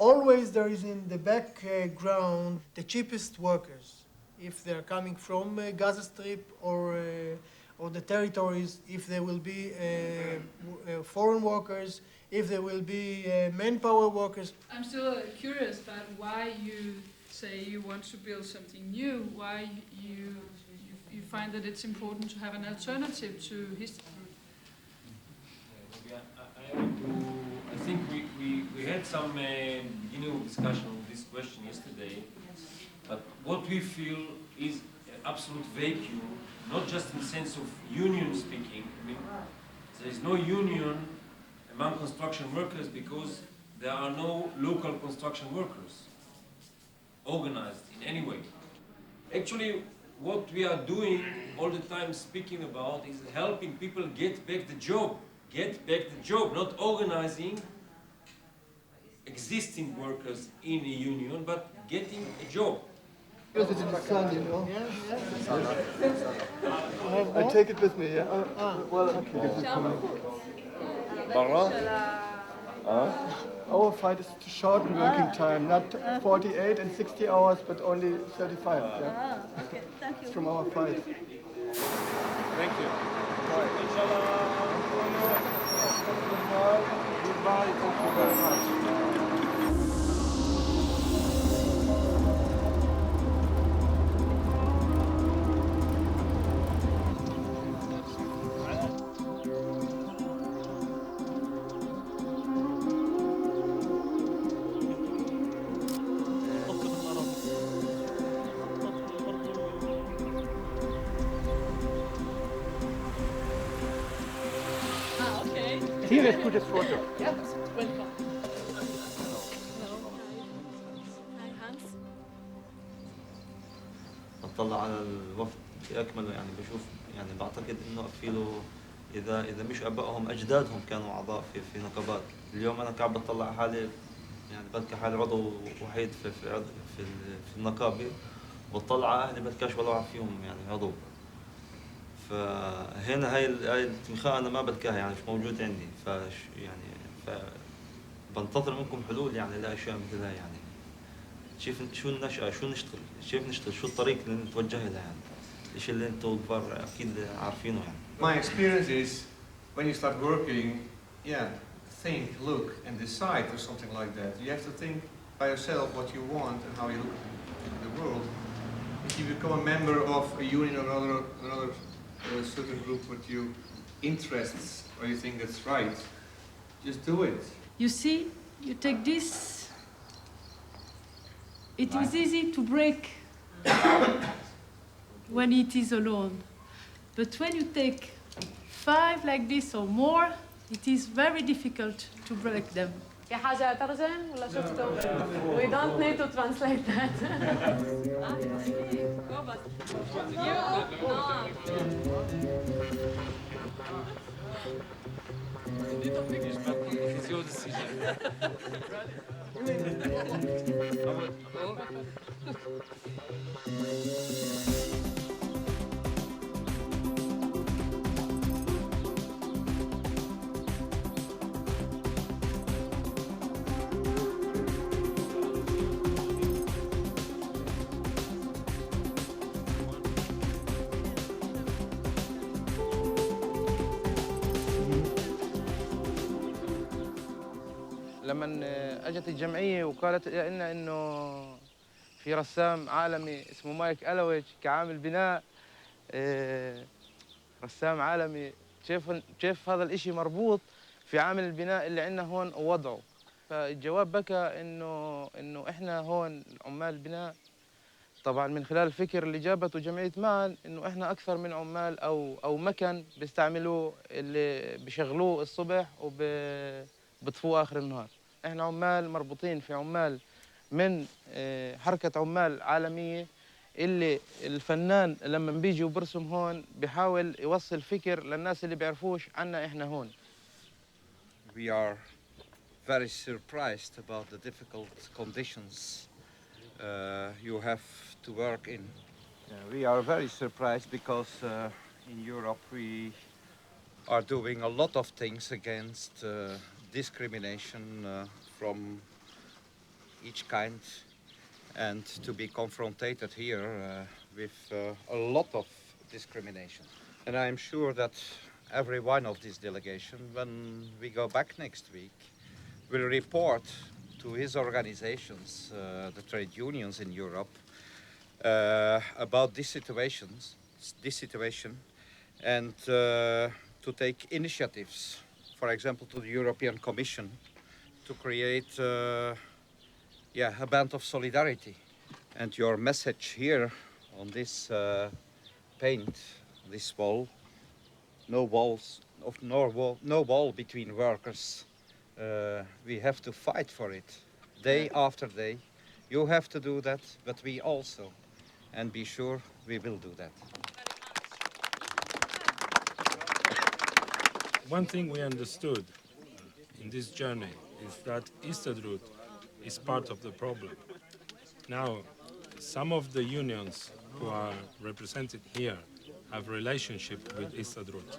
always there is in the background the cheapest workers. If they're coming from Gaza Strip or the territories, if there will be foreign workers, if there will be manpower workers. I'm still curious about why you say you want to build something new, why you find that it's important to have an alternative to history. I think we had some discussion on this question yesterday, but what we feel is an absolute vacuum, not just in the sense of union speaking. I mean, there is no union among construction workers because there are no local construction workers organized in any way. Actually, what we are doing all the time speaking about is helping people get back the job. Get back the job, not organizing existing workers in a union, but getting a job. This is my son, you know. I take it with me, yeah? Well, okay. Our fight is to shorten working time, not 48 and 60 hours, but only 35. Yeah? Okay, thank you. It's from our fight. Thank you. Goodbye. Thank you very much. Here is put a photo. Yeah, welcome. بطلع على الوفد بأكمله يعني بشوف يعني بعتقد إنه في له إذا مش آبائهم أجدادهم كانوا أعضاء في نقابات. اليوم أنا قاعد بطلع حالي يعني بلقى حالي عضو وحيد في النقابة، بطلع على أهلي بلقاش ولا واحد فيهم يعني عضو. فهنا هاي التنخاء أنا ما بلقاها يعني مش موجود عندي، بنتظر منكم حلول يعني لأشياء مثل هاي يعني. شو النشأة، شو نشتغل، شو الطريق اللي نتوجه لها يعني. الشيء اللي انتم كبار أكيد عارفينه يعني. My experience is when you start working, think, look and decide or something like that. You have to think by yourself what you want and how you look at the world. If you become a member of a union or another certain group with your interests or you think that's right, just do it. You see, you take this. It is easy to break when it is alone. But when you take 5 like this or more, it is very difficult to break them. في حاجة ترجم ولا شفتوا؟ We don't need to translate that. It's your decision. لما اجت الجمعيه وقالت لنا انه في رسام عالمي اسمه مايك ألويج كعامل بناء، رسام عالمي، شاف هذا الاشي مربوط في عامل البناء اللي عندنا هون ووضعه. فالجواب بكى انه احنا هون عمال البناء طبعا من خلال الفكر اللي جابته جمعيه معا انه احنا اكثر من عمال او مكن بيستعملوه اللي بيشغلوه الصبح وبطفوه اخر النهار. احنا عمال مربوطين في عمال من حركه عمال عالميه اللي الفنان لما بيجي وبرسم هون بيحاول يوصل فكر للناس اللي بيعرفوش عنا احنا هون. We are very surprised about the difficult conditions you have to work in. We are very surprised because in Europe we are doing a lot of things against discrimination from each kind, and to be confronted here with a lot of discrimination. And I'm sure that every one of this delegation, when we go back next week, will report to his organizations, the trade unions in Europe, about this situation, and to take initiatives, for example, to the European Commission, to create a band of solidarity. And your message here on this paint, this wall, no wall between workers. We have to fight for it day after day. You have to do that, but we also, and be sure we will do that. One thing we understood in this journey is that Histadrut is part of the problem. Now, some of the unions who are represented here have relationship with Histadrut.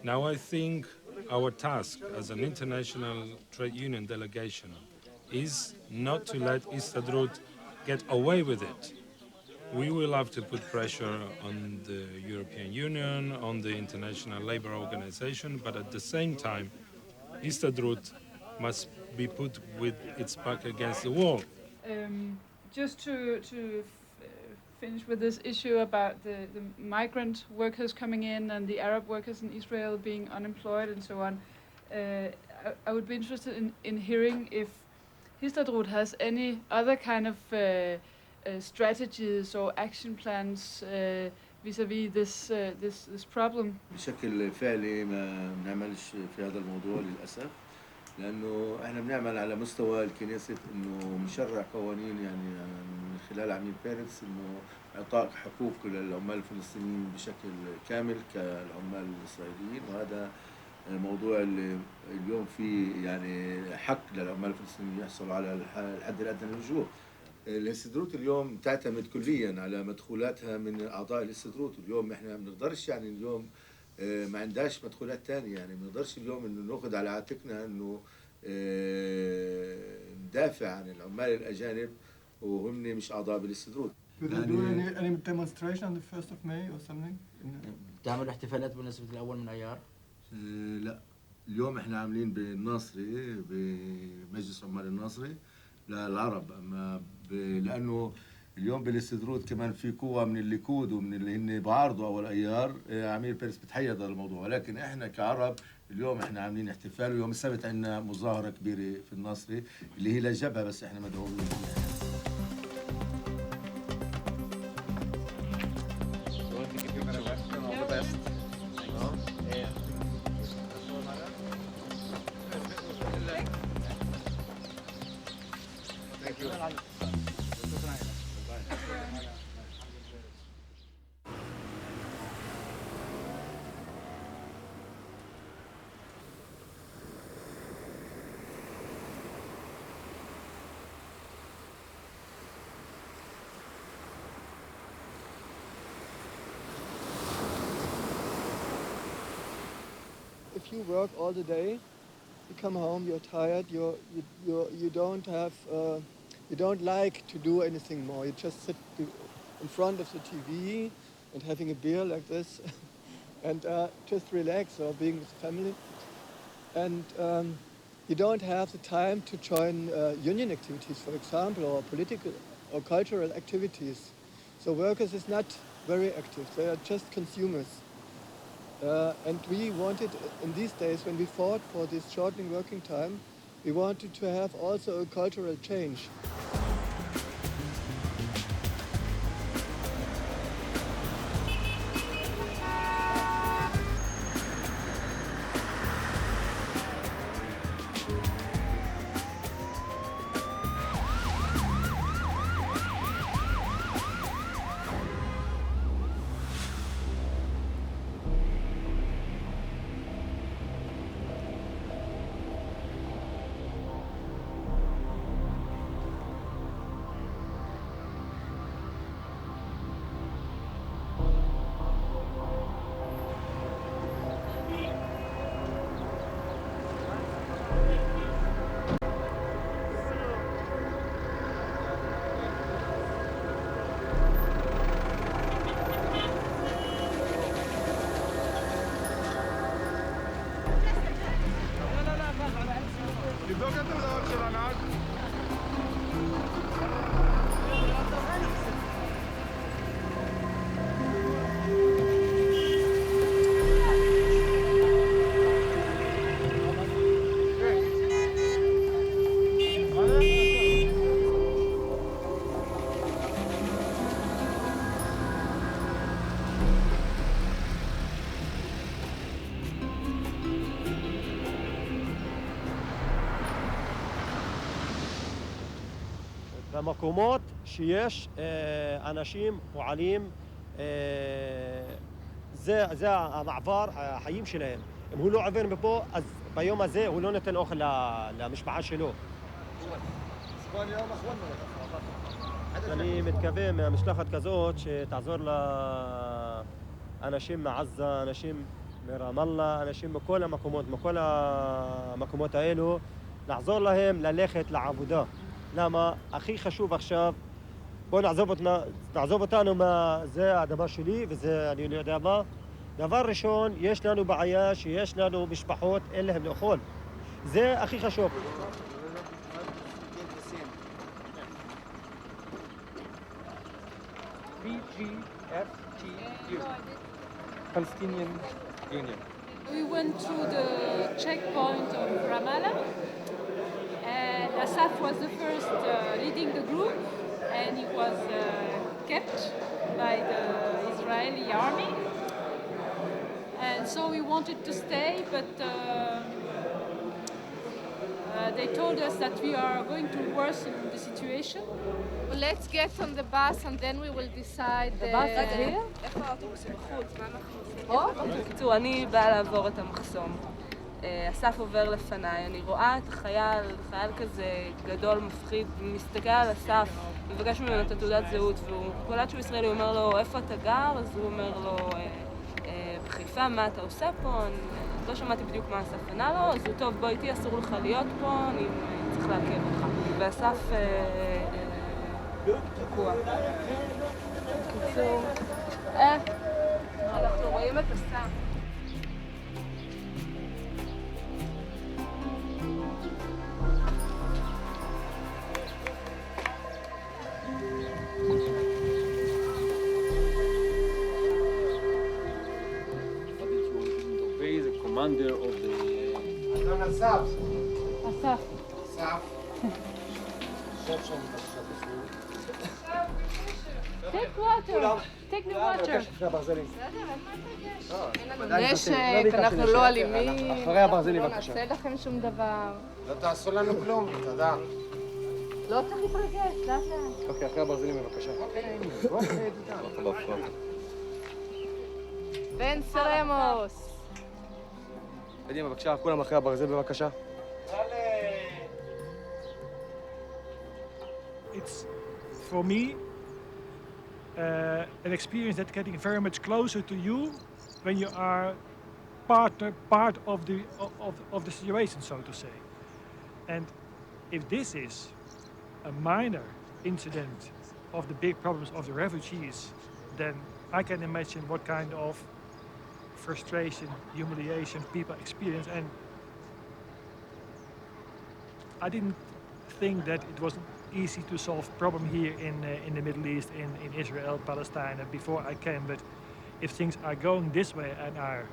Now I think our task as an international trade union delegation is not to let Histadrut get away with it. We will have to put pressure on the European Union, on the International Labour Organization, but at the same time, Histadrut must be put with its back against the wall. Just to finish with this issue about the migrant workers coming in and the Arab workers in Israel being unemployed and so on, I would be interested in hearing if Histadrut has any other kind of strategies or action plans vis-à-vis this problem. بشكل فعلي ما بنعملش في هذا الموضوع للأسف، لأنه احنا بنعمل على مستوى الكنيسة إنه بنشرع قوانين يعني من خلال عميل بيرتس إنه إعطاء حقوق للعمال الفلسطينيين بشكل كامل كالعمال الإسرائيليين، وهذا الموضوع اللي اليوم فيه يعني حق للعمال الفلسطينيين يحصلوا على الحد الأدنى للأجور. الهستدروت اليوم تعتمد كليا على مدخولاتها من أعضاء الهستدروت، واليوم احنا ما بنقدرش يعني اليوم ما عندهاش مدخولات تانية، يعني ما نقدرش اليوم انه ناخذ على عاتقنا انه ندافع عن العمال الأجانب وهم مش أعضاء بالهستدروت. Will they do any demonstration on the 1st of May or something? تعملوا احتفالات بمناسبة الأول من أيار؟ لا، اليوم احنا عاملين بالناصري بمجلس عمال الناصري للعرب، اما لانه اليوم بالاستدرود كمان في قوة من الليكود ومن اللي هن بعارضوا اول ايار عميل بيرس بتحيد هذا الموضوع، ولكن احنا كعرب اليوم احنا عاملين احتفال، ويوم السبت عندنا مظاهرة كبيرة في الناصري اللي هي للجبهة، بس احنا مدعوين فيها. If you work all the day, you come home, you're tired, you don't like to do anything more. You just sit in front of the TV and having a beer like this and just relax or being with family. And you don't have the time to join union activities, for example, or political or cultural activities. So workers is not very active. They are just consumers. And we wanted, in these days when we fought for this shortening working time, we wanted to have also a cultural change. במקומות שיש אנשים פועלים, זה המעבר החיים שלהם. אם הוא לא עובר מפה, אז ביום הזה הוא לא נותן אוכל למשפחה שלו. אני מתכוון מהמשלחת כזאת שתעזור לאנשים מעזה, אנשים מרמאללה, אנשים מכל המקומות האלו, לעזור להם ללכת לעבודה. למה? הכי חשוב עכשיו, בואו נעזוב אותנו, זה האדמה שלי וזה אני לא יודע מה. דבר ראשון, יש לנו בעיה שיש לנו משפחות, אין להם לאכול. זה הכי חשוב. PGFTU, Palestinian Union. We went to the checkpoint of Ramallah, and Asaf was the first leading the group, and he was kept by the Israeli army. And so we wanted to stay, but they told us that we are going to worsen the situation. Well, let's get on the bus and then we will decide. The bus is here? איפה האוטובוס בחוץ? מה אנחנו עושים? פה? בקיצור, אני באה לעבור את המחסום. אסף עובר לפניי, אני רואה את החייל, חייל כזה גדול, מפחיד, מסתכל על אסף, מבקש ממנו את התעודת זהות, והוא קולט שהוא ישראלי, הוא אומר לו, איפה אתה גר? אז הוא אומר לו, בחיפה, מה אתה עושה פה? אני לא שמעתי בדיוק מה אסף ענה לו, אז הוא טוב, בוא איתי, אסור לך להיות פה, אני צריך להכיר אותך. ואסף תקוע. בקיצור, אנחנו רואים את אסף. Commander of the Asaf. Take water. Take the water. נשק, אנחנו לא אלימים. אחרי הברזלים, לא בבקשה. נעשה לכם שום דבר. לא תעשו לנו כלום, תודה. לא צריך להתרגש, לאט לאט. אוקיי, אחרי הברזלים, בבקשה. בן סרמוס. קדימה, בבקשה, כולם אחרי הברזל, בבקשה. It's, for me, an experience that's getting very much closer to you when you are part of the situation, so to say. And if this is a minor incident of the big problems of the refugees, then I can imagine what kind of frustration, humiliation people experience. And I didn't think that it was easy to solve problem here in the Middle East, in Israel, Palestine, before I came. But if things are going this way and are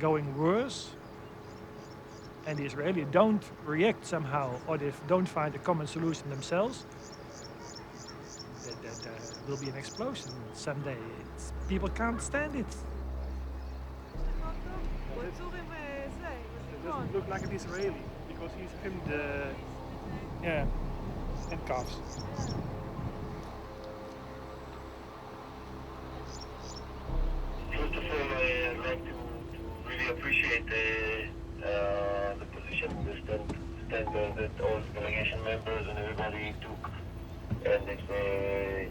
going worse, and the Israelis don't react somehow, or they don't find a common solution themselves, there will be an explosion someday. People can't stand it. It doesn't look like an Israeli because he's in the handcuffs. First of all, I'd like to really appreciate the position, the stand that all delegation members and everybody took, and it's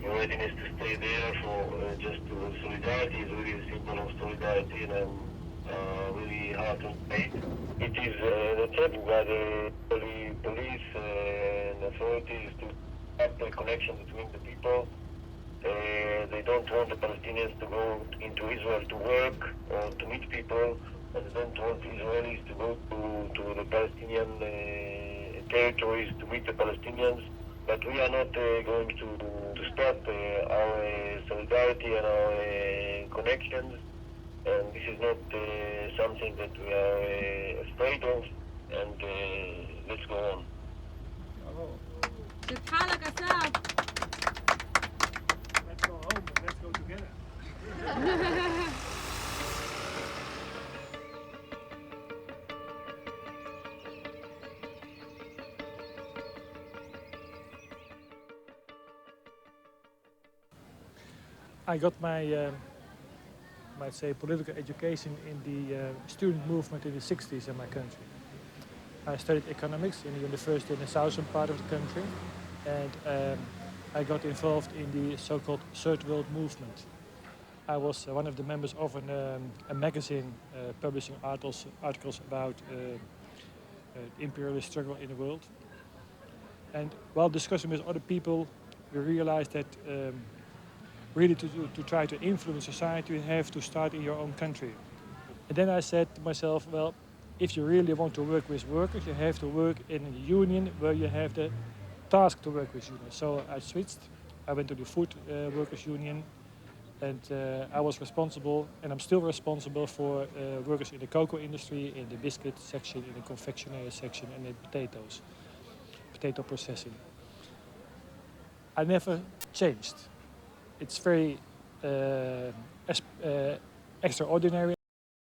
your readiness to stay there for just solidarity is really a symbol of solidarity, and I'm really heartened by it. It is an attempt by the police and authorities to have the connection between the people. They don't want the Palestinians to go into Israel to work or to meet people, and they don't want Israelis to go to the Palestinian territories to meet the Palestinians. But we are not going to stop our solidarity and our connections, and this is not something that we are afraid of, and let's go on. Let's go home and let's go together. I got my, might say, political education in the student movement in the 60s in my country. I studied economics in the university in the southern part of the country, and I got involved in the so-called Third World Movement. I was one of the members of a magazine publishing articles about the imperialist struggle in the world. And while discussing with other people, we realized that really to try to influence society, you have to start in your own country. And then I said to myself, well, if you really want to work with workers, you have to work in a union where you have the task to work with unions. So I switched. I went to the food workers union, and I was responsible, and I'm still responsible for workers in the cocoa industry, in the biscuit section, in the confectionery section, and in potato processing. I never changed. It's very extraordinary.